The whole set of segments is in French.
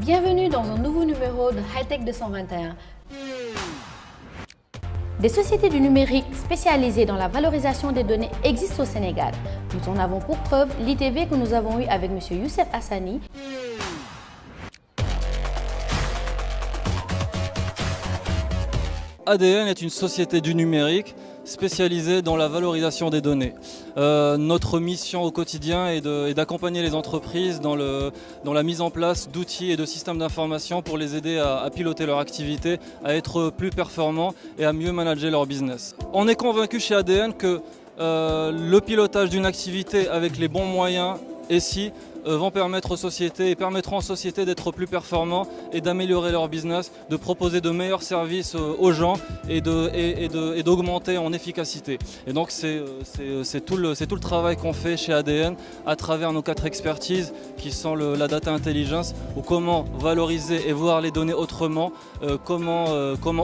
Bienvenue dans un nouveau numéro de Hightech 221. Des sociétés du numérique spécialisées dans la valorisation des données existent au Sénégal. Nous en avons pour preuve l'ITV que nous avons eu avec M. Youssef Hassani. ADN est une société du numérique spécialisée dans la valorisation des données. Notre mission au quotidien est d'accompagner les entreprises dans la mise en place d'outils et de systèmes d'information pour les aider à piloter leur activité, à être plus performants et à mieux manager leur business. On est convaincu chez ADN que le pilotage d'une activité avec les bons moyens vont permettre aux sociétés et permettront aux sociétés d'être plus performants et d'améliorer leur business, de proposer de meilleurs services aux gens et d'augmenter en efficacité. Et donc c'est tout le travail qu'on fait chez ADN à travers nos 4 expertises qui sont la data intelligence, ou comment valoriser et voir les données autrement, comment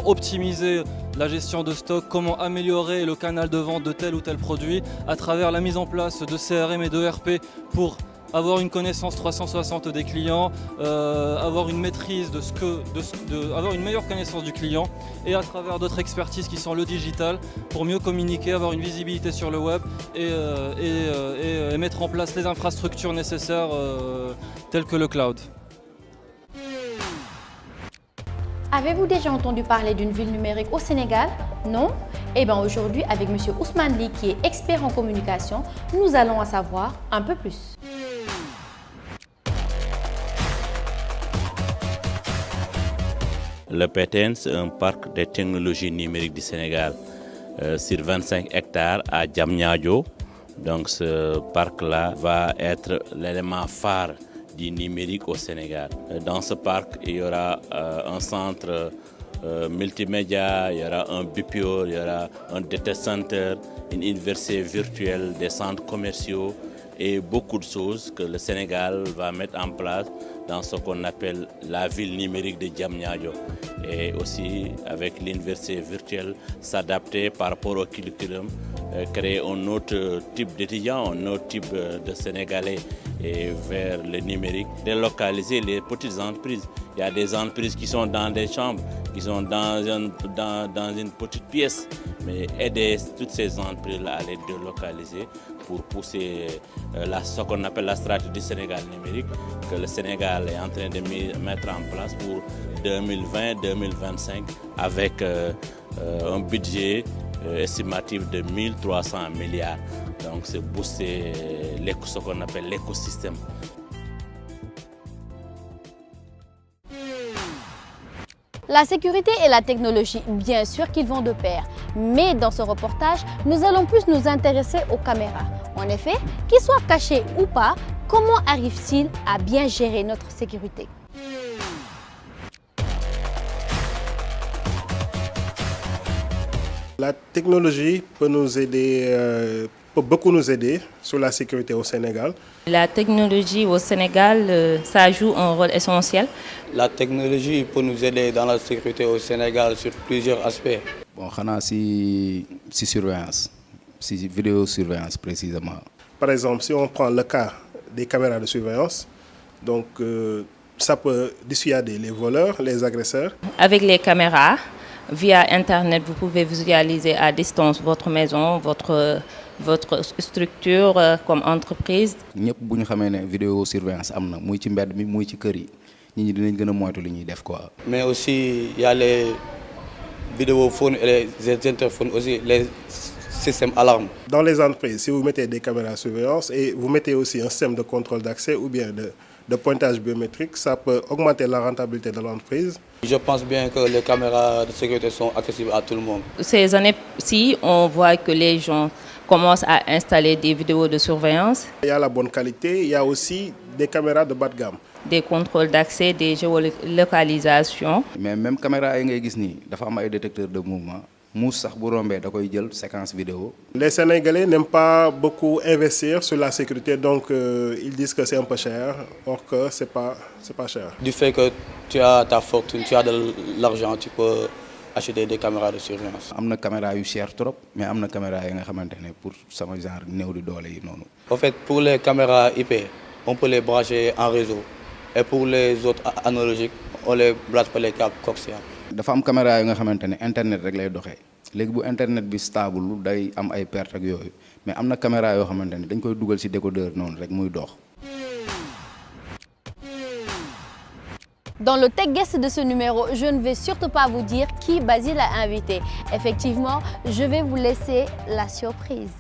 optimiser la gestion de stock, comment améliorer le canal de vente de tel ou tel produit à travers la mise en place de CRM et de RP pour avoir une connaissance 360 des clients, avoir une maîtrise avoir une meilleure connaissance du client, et à travers d'autres expertises qui sont le digital pour mieux communiquer, avoir une visibilité sur le web et mettre en place les infrastructures nécessaires telles que le cloud. Avez-vous déjà entendu parler d'une ville numérique au Sénégal? Non? Eh bien aujourd'hui, avec M. Ousmane Ly, qui est expert en communication, nous allons en savoir un peu plus. Le PTN, c'est un parc de technologies numériques du Sénégal sur 25 hectares à Diamniadio. Donc ce parc-là va être l'élément phare du numérique au Sénégal. Dans ce parc, il y aura un centre multimédia, il y aura un BPO, il y aura un data center, une université virtuelle, des centres commerciaux et beaucoup de choses que le Sénégal va mettre en place dans ce qu'on appelle la ville numérique de Diamniadio. Et aussi avec l'université virtuelle, s'adapter par rapport au curriculum, créer un autre type d'étudiants, un autre type de Sénégalais et vers le numérique, délocaliser les petites entreprises. Il y a des entreprises qui sont dans des chambres, qui sont dans une petite pièce, mais aider toutes ces entreprises-là à les délocaliser pour pousser ce qu'on appelle la stratégie Sénégal numérique, que le Sénégal est en train de mettre en place pour 2020-2025 avec un budget estimatif de 1300 milliards. Donc c'est booster ce qu'on appelle l'écosystème. La sécurité et la technologie, bien sûr qu'ils vont de pair. Mais dans ce reportage, nous allons plus nous intéresser aux caméras. En effet, qu'ils soient cachés ou pas, comment arrive-t-il à bien gérer notre sécurité? La technologie peut nous aider, peut beaucoup nous aider sur la sécurité au Sénégal. La technologie au Sénégal, ça joue un rôle essentiel. La technologie peut nous aider dans la sécurité au Sénégal sur plusieurs aspects. Bon, si surveillance, si vidéosurveillance précisément. Par exemple, si on prend le cas des caméras de surveillance, donc ça peut dissuader les voleurs, les agresseurs. Avec les caméras, via Internet, vous pouvez visualiser à distance votre maison, votre structure comme entreprise. Ñëpp bu ñu xamee ne vidéosurveillance am na muy ci mbedd mi muy ci kër yi nit ñi dinañ gën a moytu li ñuy def quoi. Mais aussi il y a les vidéophones et les interphones aussi, les systèmes alarmes. Dans les entreprises, si vous mettez des caméras de surveillance et vous mettez aussi un système de contrôle d'accès ou bien de pointage biométrique, ça peut augmenter la rentabilité de l'entreprise. Je pense bien que les caméras de sécurité sont accessibles à tout le monde. Ces années-ci, on voit que les gens commencent à installer des vidéos de surveillance. Il y a la bonne qualité, il y a aussi des caméras de bas de gamme. Des contrôles d'accès, des géolocalisations. Mais même caméra yi ngay gis nii dafa am ay détecteurs de mouvement. Mousse sax bu rombee da koy jël séquence vidéo. Les Sénégalais n'aiment pas beaucoup investir sur la sécurité, donc ils disent que c'est un peu cher, or que c'est pas cher. Du fait que tu as ta fortune, tu as de l'argent, tu peux acheter des caméras de surveillance. Am na caméra yu cher trop, mais am na caméra yi nga xamante ne pour sama genre néew di doole yi noonu. En fait, pour les caméras IP, on peut les brancher en réseau Et pour les autres analogiques, on les branche par les câbles coaxiales. dafa am caméra yi nga xamante ne internet rek lay doxee léegi bu internet bi stable day am ay perte ak yooyu mais am na caméra yoo xamante ne dañ koy dugal ci décodeur noonu rek muy dox. Dans le tech guest de ce numéro, je ne vais surtout pas vous dire qui Basile a invité. Effectivement, je vais vous laisser la surprise.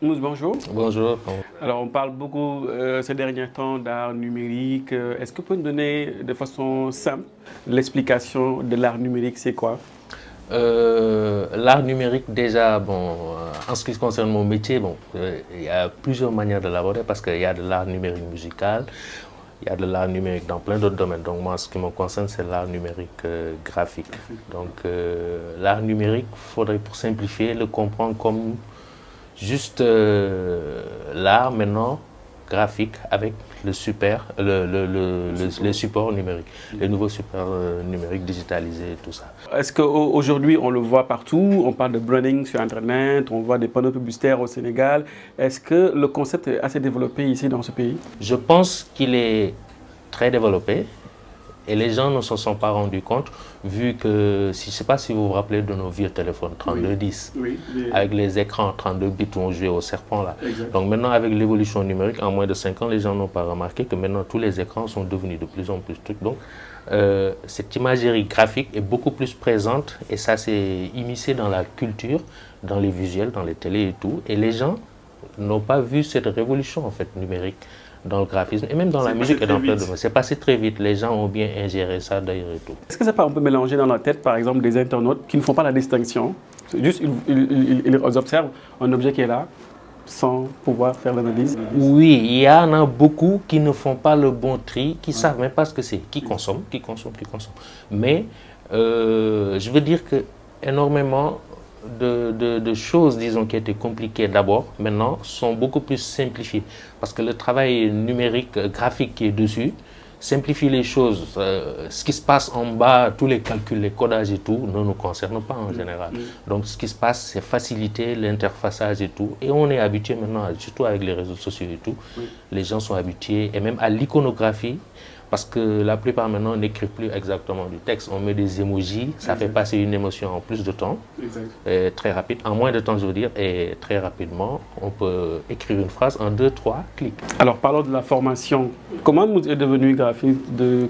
Mousse, bonjour. Bonjour. Alors, on parle beaucoup ces derniers temps d'art numérique. Est-ce que vous pouvez nous donner de façon simple l'explication de l'art numérique, c'est quoi? L'art numérique, déjà, en ce qui concerne mon métier, il y a plusieurs manières de l'aborder parce qu'il y a de l'art numérique musical, il y a de l'art numérique dans plein d'autres domaines. Donc moi, ce qui me concerne, c'est l'art numérique graphique. Donc l'art numérique, faudrait pour simplifier le comprendre comme juste l'art maintenant graphique avec le supports numériques, les nouveaux supports numériques digitalisés et tout ça. Est-ce qu'aujourd'hui on le voit partout, on parle de branding sur Internet, on voit des panneaux publicitaires au Sénégal. Est-ce que le concept est assez développé ici dans ce pays? Je pense qu'il est très développé et les gens ne s'en sont pas rendus compte vu que, je ne sais pas si vous vous rappelez de nos vieux téléphones 3210, avec les écrans 32 bits où on jouait au serpent là. Exact. Donc maintenant avec l'évolution numérique, en moins de 5 ans, les gens n'ont pas remarqué que maintenant tous les écrans sont devenus de plus en plus trucs. Donc cette imagerie graphique est beaucoup plus présente et ça s'est immiscé dans la culture, dans les visuels, dans les télés et tout. Et les gens n'ont pas vu cette révolution en fait numérique dans le graphisme et même dans la musique et dans plein de domaines. C'est passé très vite, les gens ont bien ingéré ça d'ailleurs et tout. Est-ce que ça peut un peu mélanger dans la tête par exemple des internautes qui ne font pas la distinction? Juste ils observent un objet qui est là sans pouvoir faire l'analyse? Oui, il y en a beaucoup qui ne font pas le bon tri, qui ne savent même pas ce que c'est, qui consomment. Mais je veux dire que énormément de choses, disons, qui étaient compliquées d'abord, maintenant, sont beaucoup plus simplifiées. Parce que le travail numérique, graphique qui est dessus, simplifie les choses. Ce qui se passe en bas, tous les calculs, les codages et tout, ne nous concerne pas en général. Donc ce qui se passe, c'est faciliter l'interfaçage et tout. Et on est habitué maintenant, surtout avec les réseaux sociaux et tout, les gens sont habitués, et même à l'iconographie, parce que la plupart maintenant n'écrivent plus exactement du texte. On met des emojis, ça fait passer une émotion en plus de temps, très rapide, en moins de temps je veux dire, et très rapidement, on peut écrire une phrase en 2-3 clics. Alors parlons de la formation. Comment tu es devenu graphiste?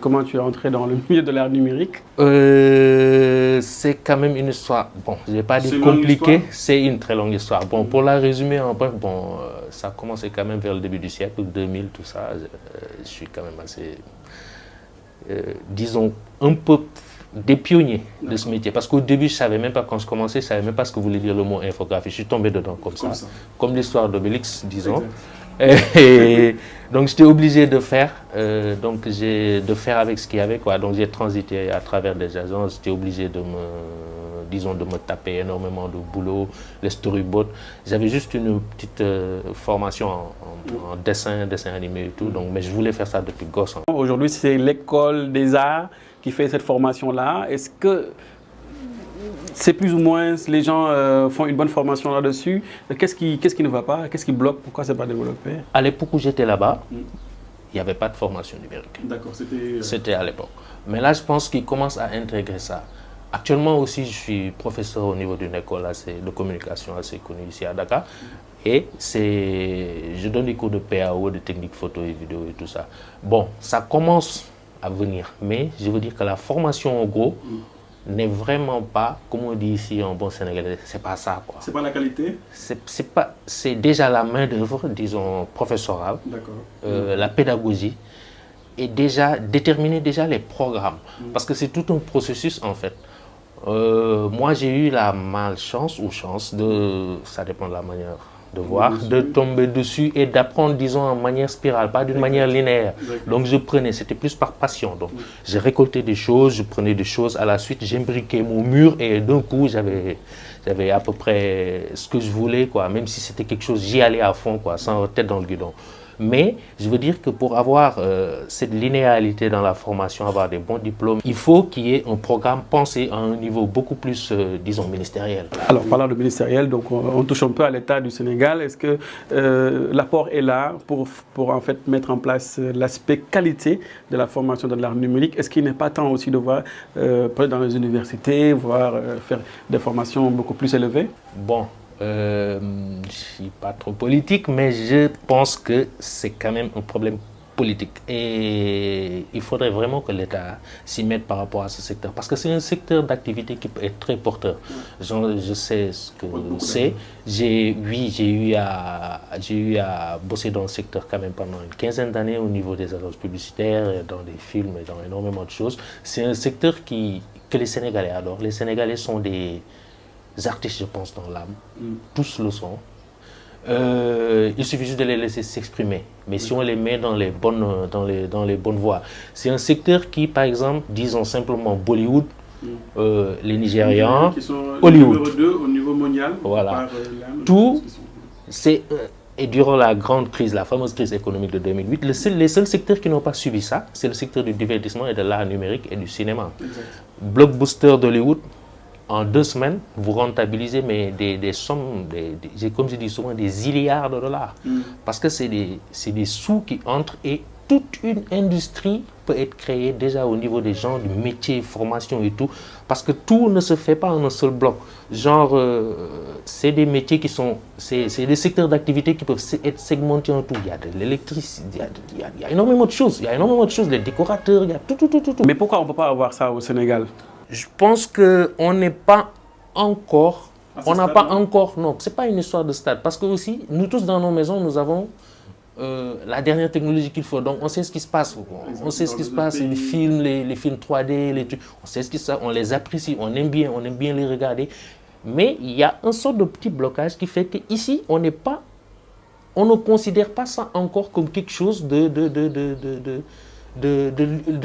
Comment tu es entré dans le milieu de l'art numérique? C'est quand même une histoire, bon, je ne vais pas dire compliquée, c'est une très longue histoire. Bon, pour la résumer en bref, ça a commencé quand même vers le début du siècle, 2000, tout ça. Je suis quand même assez... disons, un peu des pionniers de ce métier. Parce qu'au début, je ne savais même pas, quand je commençais, je ne savais même pas ce que voulait dire le mot infographie. Je suis tombé dedans comme ça. Comme l'histoire d'Obélix, disons. Et donc, j'étais obligé de faire, avec ce qu'il y avait, quoi. Donc, j'ai transité à travers des agences. J'étais obligé de me taper énormément de boulot, les storyboards. J'avais juste une petite formation en dessin animé et tout, donc, mais je voulais faire ça depuis gosse. Aujourd'hui, c'est l'école des arts qui fait cette formation-là. Est-ce que c'est plus ou moins, les gens font une bonne formation là-dessus? Qu'est-ce qui ne va pas? Qu'est-ce qui bloque? Pourquoi ce n'est pas développé? À l'époque où j'étais là-bas, il n'y avait pas de formation numérique. D'accord, c'était à l'époque. Mais là, je pense qu'ils commencent à intégrer ça. Actuellement aussi, je suis professeur au niveau d'une école de communication assez connue ici à Dakar. Et je donne des cours de PAO, de techniques photo et vidéo et tout ça. Bon, ça commence à venir. Mais je veux dire que la formation, en gros, n'est vraiment pas, comme on dit ici en bon sénégalais, c'est pas ça, quoi. C'est pas la qualité? C'est déjà la main d'œuvre, disons, professorale. D'accord. La pédagogie. Et déjà déterminer les programmes. Parce que c'est tout un processus, en fait. Moi, j'ai eu la malchance ou chance ça dépend de la manière de voir, de tomber dessus et d'apprendre, disons, en manière spirale, pas d'une manière linéaire. Donc, c'était plus par passion. Donc, j'ai récolté des choses, je prenais des choses, à la suite, j'imbriquais mon mur et d'un coup, j'avais à peu près ce que je voulais, quoi. Même si c'était quelque chose, j'y allais à fond, quoi, sans tête dans le guidon. Mais je veux dire que pour avoir cette linéarité dans la formation, avoir des bons diplômes, il faut qu'il y ait un programme pensé à un niveau beaucoup plus, disons, ministériel. Alors, parlant de ministériel, donc on touche un peu à l'État du Sénégal. Est-ce que l'apport est là pour en fait mettre en place l'aspect qualité de la formation dans l'art numérique? Est-ce qu'il n'est pas temps aussi de voir dans les universités, voire faire des formations beaucoup plus élevées? Bon, je ne suis pas trop politique, mais je pense que c'est quand même un problème politique. Et il faudrait vraiment que l'État s'y mette par rapport à ce secteur. Parce que c'est un secteur d'activité qui peut être très porteur. Je sais ce que c'est. J'ai eu à bosser dans le secteur quand même pendant une quinzaine d'années au niveau des agences publicitaires, dans des films et dans énormément de choses. C'est un secteur que les Sénégalais adorent. Les Sénégalais sont des artistes, je pense, dans l'âme. Tous le sont. Il suffit juste de les laisser s'exprimer. Mais si on les met dans les bonnes voies. C'est un secteur qui, par exemple, disons simplement Bollywood, les Nigérians, qui sont Hollywood. Numéro 2 au niveau mondial. Voilà. Tout, c'est... Et durant la grande crise, la fameuse crise économique de 2008, les seuls secteurs qui n'ont pas subi ça, c'est le secteur du divertissement et de l'art numérique et du cinéma. Exact. Blockbuster d'Hollywood, en 2 semaines, vous rentabilisez mais des sommes, comme je dis souvent, des milliards de dollars. Parce que c'est des sous qui entrent et toute une industrie peut être créée déjà au niveau des gens, du métier, formation et tout. Parce que tout ne se fait pas en un seul bloc. Genre, c'est des métiers qui sont... C'est des secteurs d'activité qui peuvent être segmentés en tout. Il y a de l'électricité, il y a énormément de choses. Il y a énormément de choses, les décorateurs, il y a tout. Mais pourquoi on ne peut pas avoir ça au Sénégal? Je pense qu'on n'est pas encore... On n'a pas encore... Non, ce n'est pas une histoire de stade. Parce que aussi, nous tous dans nos maisons, nous avons la dernière technologie qu'il faut. Donc, on sait ce qui se passe. On sait ce qui se passe. Les films 3D, les trucs. On sait ce qui se passe. On les apprécie. On aime bien les regarder. Mais il y a un sort de petit blocage qui fait qu'ici, on ne considère pas ça encore comme quelque chose de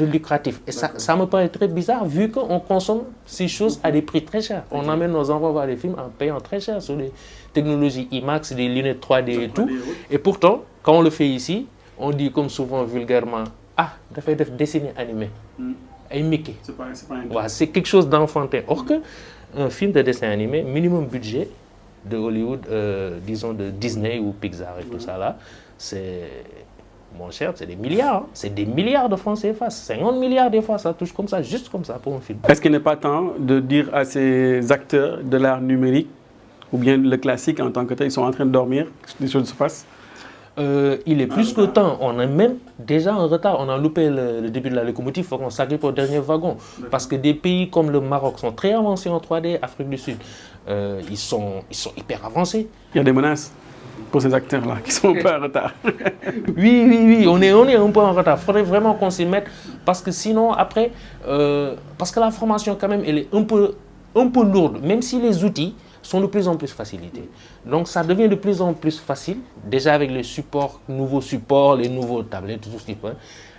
lucratif. Et ça me paraît très bizarre vu qu'on consomme ces choses à des prix très chers. On amène nos enfants voir des films en payant très cher sur des technologies IMAX, des lunettes 3D et tout. Et pourtant, quand on le fait ici, on dit comme souvent vulgairement, il faut dessiner animé. Et Mickey. C'est quelque chose d'enfantin. Or que un film de dessin animé, minimum budget de Hollywood, disons de Disney ou Pixar et tout ça là, c'est... Mon cher, c'est des milliards. Hein. C'est des milliards de francs CFA. 50 milliards des fois, ça touche comme ça, juste comme ça pour un film. Est-ce qu'il n'est pas temps de dire à ces acteurs de l'art numérique, ou bien le classique en tant que tel, ils sont en train de dormir, des choses se passent? Il est plus que temps. On est même déjà en retard. On a loupé le début de la locomotive. Il faut qu'on s'agrippe au dernier wagon. Parce que des pays comme le Maroc sont très avancés en 3D, Afrique du Sud, ils sont hyper avancés. Il y a des menaces pour ces acteurs-là qui sont un peu en retard. Oui, on est un peu en retard. Il faudrait vraiment qu'on s'y mette parce que sinon, après, parce que la formation, quand même, elle est un peu lourde, même si les outils sont de plus en plus facilités. Donc, ça devient de plus en plus facile, déjà avec les nouveaux supports, les nouveaux tablettes, tout ce qui peut.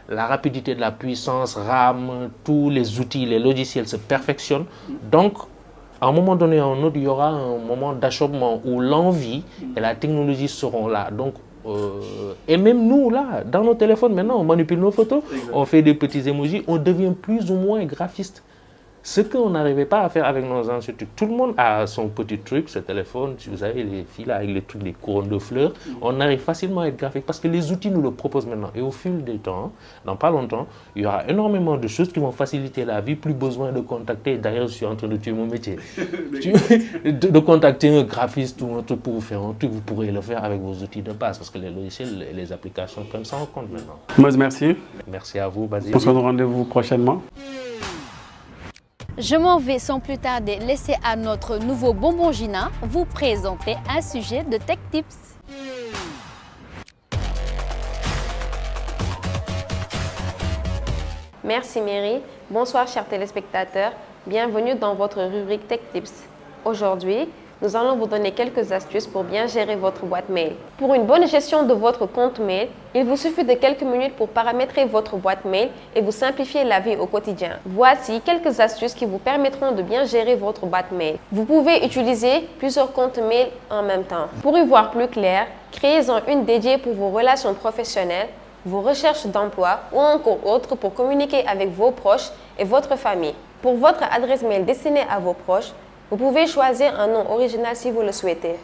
La rapidité de la puissance, RAM, tous les outils, les logiciels se perfectionnent. Donc, à un moment donné, à un autre, il y aura un moment d'achoppement où l'envie et la technologie seront là. Donc, et même nous, là, dans nos téléphones, maintenant, on manipule nos photos, on fait des petits emojis, on devient plus ou moins graphiste. Ce qu'on n'arrivait pas à faire avec nos anciens trucs. Tout le monde a son petit truc, ce téléphone, vous savez, les filles là, avec les trucs, les couronnes de fleurs. On arrive facilement à être graphique parce que les outils nous le proposent maintenant. Et au fil du temps, dans pas longtemps, il y aura énormément de choses qui vont faciliter la vie. Plus besoin de contacter, d'ailleurs je suis en train de tuer mon métier, de contacter un graphiste ou un truc pour vous faire un truc. Vous pourrez le faire avec vos outils de base parce que les logiciels et les applications prennent ça en compte maintenant. Moi, merci. Merci à vous, Basile. On se donne rendez-vous prochainement. Je m'en vais sans plus tarder laisser à notre nouveau bonbon Gina vous présenter un sujet de Tech Tips. Merci Mary. Bonsoir chers téléspectateurs. Bienvenue dans votre rubrique Tech Tips. Aujourd'hui, nous allons vous donner quelques astuces pour bien gérer votre boîte mail. Pour une bonne gestion de votre compte mail, il vous suffit de quelques minutes pour paramétrer votre boîte mail et vous simplifier la vie au quotidien. Voici quelques astuces qui vous permettront de bien gérer votre boîte mail. Vous pouvez utiliser plusieurs comptes mail en même temps. Pour y voir plus clair, créez-en une dédiée pour vos relations professionnelles, vos recherches d'emploi ou encore autres pour communiquer avec vos proches et votre famille. Pour votre adresse mail destinée à vos proches, vous pouvez choisir un nom original si vous le souhaitez.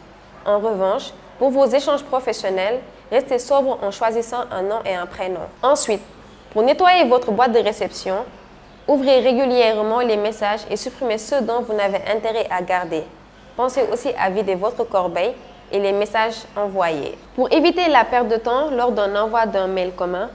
En revanche, pour vos échanges professionnels, restez sobre en choisissant un nom et un prénom. Ensuite, pour nettoyer votre boîte de réception, ouvrez régulièrement les messages et supprimez ceux dont vous n'avez intérêt à garder. Pensez aussi à vider votre corbeille et les messages envoyés. Pour éviter la perte de temps lors d'un envoi d'un mail commun,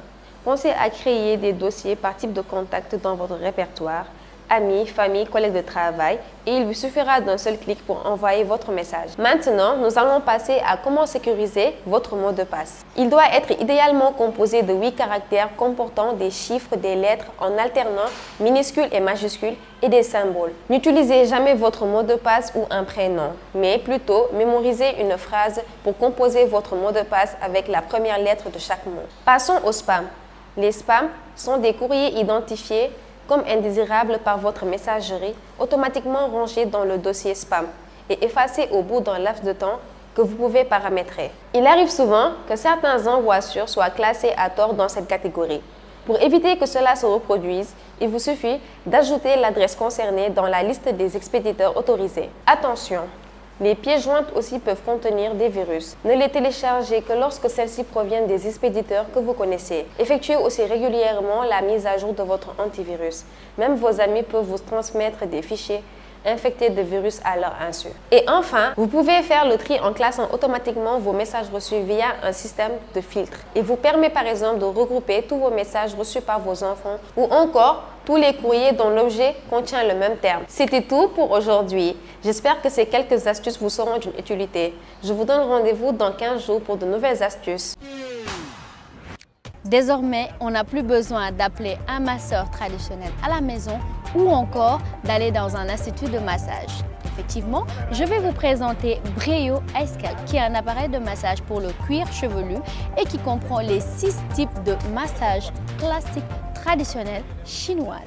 pensez à créer des dossiers par type de contact dans votre répertoire, amis, famille, collègues de travail, et il vous suffira d'un seul clic pour envoyer votre message. Maintenant, nous allons passer à comment sécuriser votre mot de passe. Il doit être idéalement composé de 8 caractères comportant des chiffres, des lettres en alternant minuscules et majuscules et des symboles. N'utilisez jamais votre mot de passe ou un prénom, mais plutôt mémorisez une phrase pour composer votre mot de passe avec la première lettre de chaque mot. Passons au spam. Les spams sont des courriers identifiés comme indésirables par votre messagerie, automatiquement rangés dans le dossier spam et effacés au bout d'un laps de temps que vous pouvez paramétrer. Il arrive souvent que certains envois sûrs soient classés à tort dans cette catégorie. Pour éviter que cela se reproduise, il vous suffit d'ajouter l'adresse concernée dans la liste des expéditeurs autorisés. Attention! Les pièces jointes aussi peuvent contenir des virus. Ne les téléchargez que lorsque celles-ci proviennent des expéditeurs que vous connaissez. Effectuez aussi régulièrement la mise à jour de votre antivirus. Même vos amis peuvent vous transmettre des fichiers infectés de virus à leur insu. Et enfin, vous pouvez faire le tri en classant automatiquement vos messages reçus via un système de filtre. Il vous permet par exemple de regrouper tous vos messages reçus par vos enfants ou encore tous les courriers dont l'objet contient le même terme. C'était tout pour aujourd'hui. J'espère que ces quelques astuces vous seront d'une utilité. Je vous donne rendez-vous dans 15 jours pour de nouvelles astuces. Désormais, on n'a plus besoin d'appeler un masseur traditionnel à la maison ou encore d'aller dans un institut de massage. Effectivement, je vais vous présenter Brio iScalp, qui est un appareil de massage pour le cuir chevelu et qui comprend les 6 types de massage classiques traditionnels chinoises.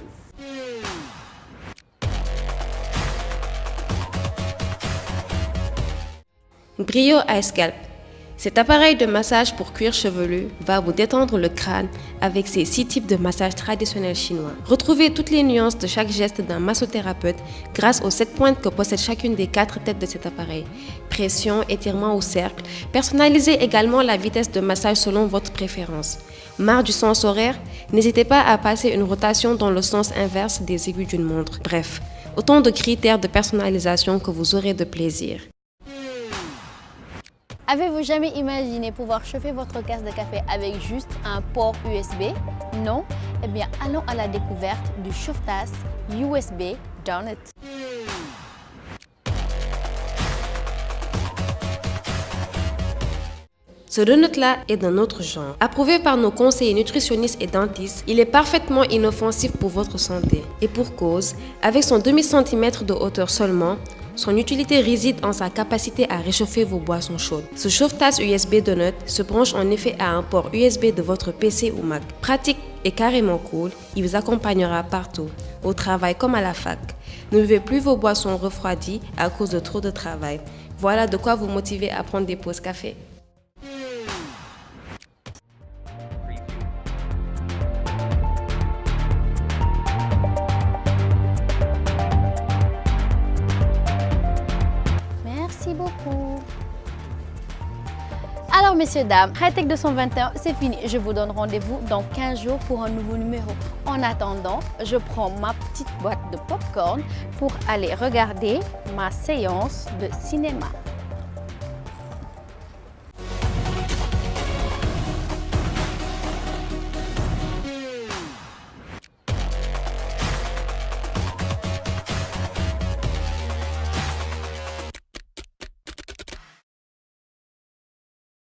Brio iScalp. Cet appareil de massage pour cuir chevelu va vous détendre le crâne avec ses 6 types de massage traditionnels chinois. Retrouvez toutes les nuances de chaque geste d'un massothérapeute grâce aux 7 pointes que possède chacune des 4 têtes de cet appareil. Pression, étirement ou cercle. Personnalisez également la vitesse de massage selon votre préférence. Marre du sens horaire? N'hésitez pas à passer une rotation dans le sens inverse des aiguilles d'une montre. Bref, autant de critères de personnalisation que vous aurez de plaisir. Avez-vous jamais imaginé pouvoir chauffer votre caisse de café avec juste un port USB? Non? Eh bien, allons à la découverte du chauffe-tasse USB Donut. Ce donut-là est d'un autre genre. Approuvé par nos conseillers nutritionnistes et dentistes, il est parfaitement inoffensif pour votre santé. Et pour cause, avec son demi-centimètre de hauteur seulement, son utilité réside en sa capacité à réchauffer vos boissons chaudes. Ce chauffe-tasse USB Donut se branche en effet à un port USB de votre PC ou Mac. Pratique et carrément cool, il vous accompagnera partout, au travail comme à la fac. Ne buvez plus vos boissons refroidies à cause de trop de travail. Voilà de quoi vous motiver à prendre des pauses café. Merci beaucoup. Alors messieurs, dames, Hightech 221, c'est fini. Je vous donne rendez-vous dans 15 jours pour un nouveau numéro. En attendant, je prends ma petite boîte de popcorn pour aller regarder ma séance de cinéma.